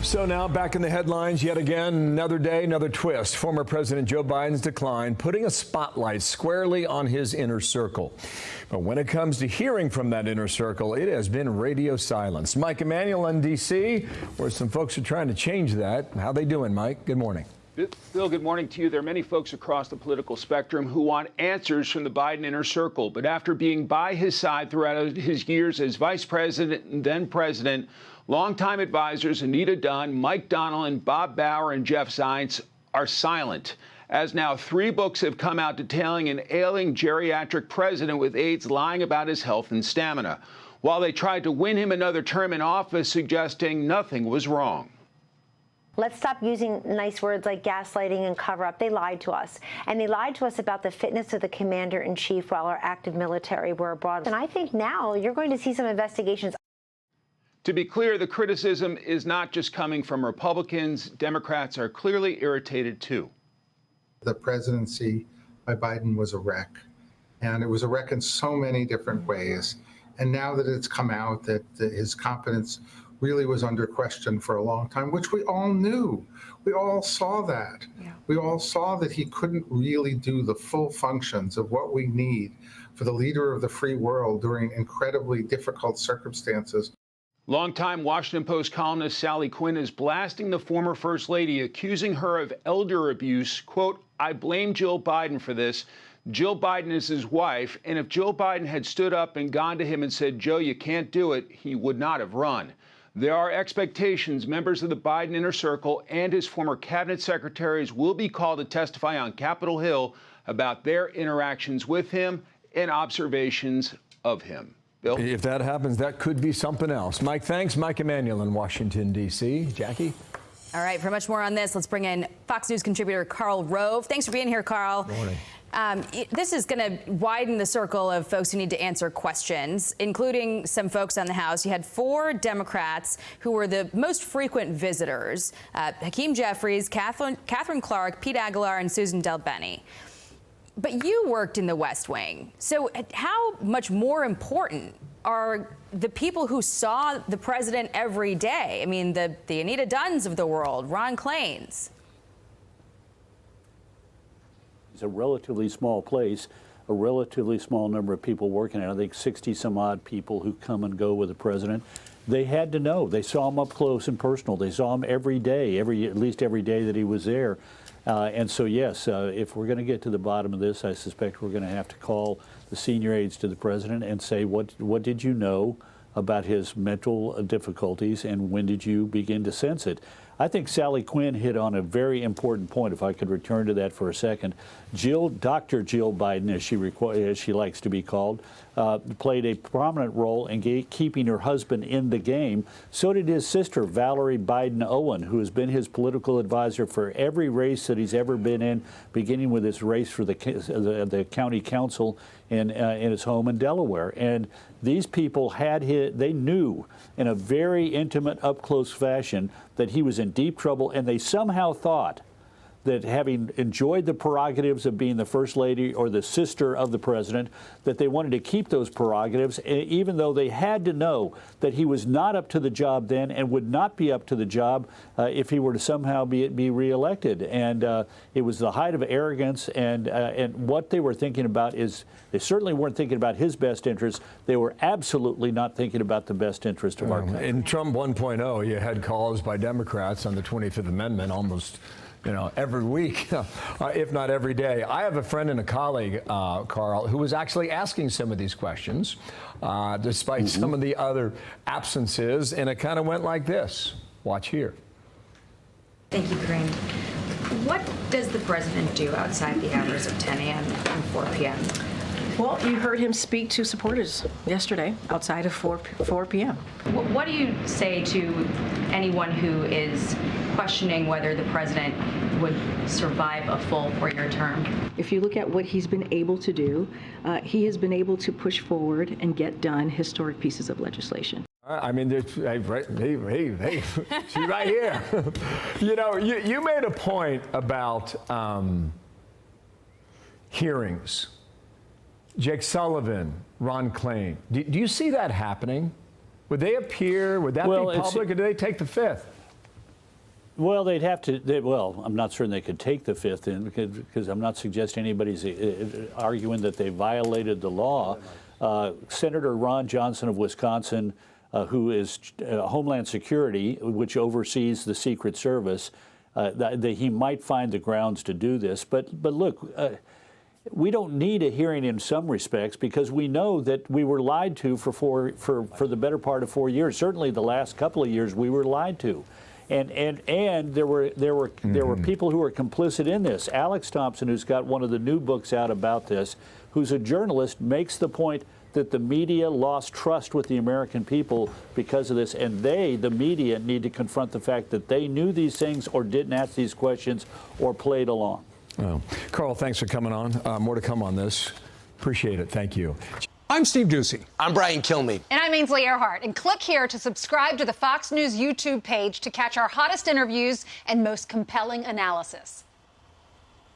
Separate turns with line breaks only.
So now back in the headlines yet again, another day, another twist. Former President Joe Biden's decline, putting a spotlight squarely on his inner circle. But when it comes to hearing from that inner circle, it has been radio silence. Mike Emanuel in D.C., where some folks are trying to change that. How they doing, Mike? Good morning.
Bill, good morning to you. There are many folks across the political spectrum who want answers from the Biden inner circle. But after being by his side throughout his years as vice president and then president, longtime advisors Anita Dunn, Mike Donilon, Bob Bauer, and Jeff Zients are silent, as now 3 books have come out detailing an ailing geriatric president with AIDS lying about his health and stamina, while they tried to win him another term in office, suggesting nothing was wrong.
Let's stop using nice words like gaslighting and cover-up. They lied to us. And they lied to us about the fitness of the commander-in-chief while our active military were abroad. And I think now you're going to see some investigations.
To be clear, the criticism is not just coming from Republicans. Democrats are clearly irritated, too.
The presidency by Biden was a wreck. And it was a wreck in so many different ways. And now that it's come out that his competence really was under question for a long time, which we all knew. We all saw that. Yeah. We all saw that he couldn't really do the full functions of what we need for the leader of the free world during incredibly difficult circumstances.
Longtime Washington Post columnist Sally Quinn is blasting the former First Lady, accusing her of elder abuse. Quote, "I blame Jill Biden for this. Jill Biden is his wife, and if Jill Biden had stood up and gone to him and said, 'Joe, you can't do it,' he would not have run." There are expectations members of the Biden inner circle and his former cabinet secretaries will be called to testify on Capitol Hill about their interactions with him and observations of him. Bill?
If that happens, that could be something else. Mike, thanks. Mike Emanuel in Washington, D.C. Jackie?
All right, for much more on this, let's bring in Fox News contributor Karl Rove. Thanks for being here, Karl.
Good morning.
This is going to widen the circle of folks who need to answer questions, including some folks on the House. You had 4 Democrats who were the most frequent visitors, Hakeem Jeffries, Catherine Clark, Pete Aguilar, and Susan DelBene. But you worked in the West Wing. So how much more important are the people who saw the president every day? I mean, the Anita Dunns of the world, Ron Klain's.
It's a relatively small place, a relatively small number of people working at it. I think 60 some odd people who come and go with the president. They had to know. They saw him up close and personal. They saw him every day, at least every day that he was there. And so, yes, if we're going to get to the bottom of this, I suspect we're going to have to call the senior aides to the president and say, what did you know about his mental difficulties, and when did you begin to sense it? I think Sally Quinn hit on a very important point, if I could return to that for a second. Dr. Jill Biden, as she likes to be called, played a prominent role in keeping her husband in the game. So did his sister, Valerie Biden Owen, who has been his political advisor for every race that he's ever been in, beginning with his race for the county council in his home in Delaware. And these people they knew in a very intimate, up-close fashion that he was in deep trouble, and they somehow thought that, having enjoyed the prerogatives of being the First Lady or the sister of the president, that they wanted to keep those prerogatives, even though they had to know that he was not up to the job then and would not be up to the job if he were to somehow be reelected. And it was the height of arrogance, and what they were thinking about is, they certainly weren't thinking about his best interest. They were absolutely not thinking about the best interest of our country.
In Trump 1.0, you had calls by Democrats on the 25th Amendment almost every week, if not every day. I have a friend and a colleague, Karl, who was actually asking some of these questions, despite some of the other absences, and it kind of went like this. Watch here.
Thank you, Kareem. What does the president do outside the hours of 10 a.m. and 4 p.m.?
Well, you heard him speak to supporters yesterday outside of 4 p.m.
What do you say to anyone who is questioning whether the president would survive a full 4-year term?
If you look at what he's been able to do, he has been able to push forward and get done historic pieces of legislation.
I mean, hey, she's right here. You made a point about hearings. Jake Sullivan, Ron Klain. Do you see that happening? Would they appear? Would that be public, or do they take the Fifth?
Well, they'd have to. Well, I'm not certain they could take the fifth in because I'm not suggesting anybody's arguing that they violated the law. Senator Ron Johnson of Wisconsin, who is Homeland Security, which oversees the Secret Service, he might find the grounds to do this. But look, we don't need a hearing in some respects because we know that we were lied to for the better part of 4 years. Certainly, the last couple of years, we were lied to. And there were people who were complicit in this. Alex Thompson, who's got one of the new books out about this, who's a journalist, makes the point that the media lost trust with the American people because of this, and the media, need to confront the fact that they knew these things or didn't ask these questions or played along.
Oh. Karl, thanks for coming on. More to come on this. Appreciate it. Thank you.
I'm Steve Doocy.
I'm Brian Kilmeade.
And I'm Ainsley Earhart. And click here to subscribe to the Fox News YouTube page to catch our hottest interviews and most compelling analysis.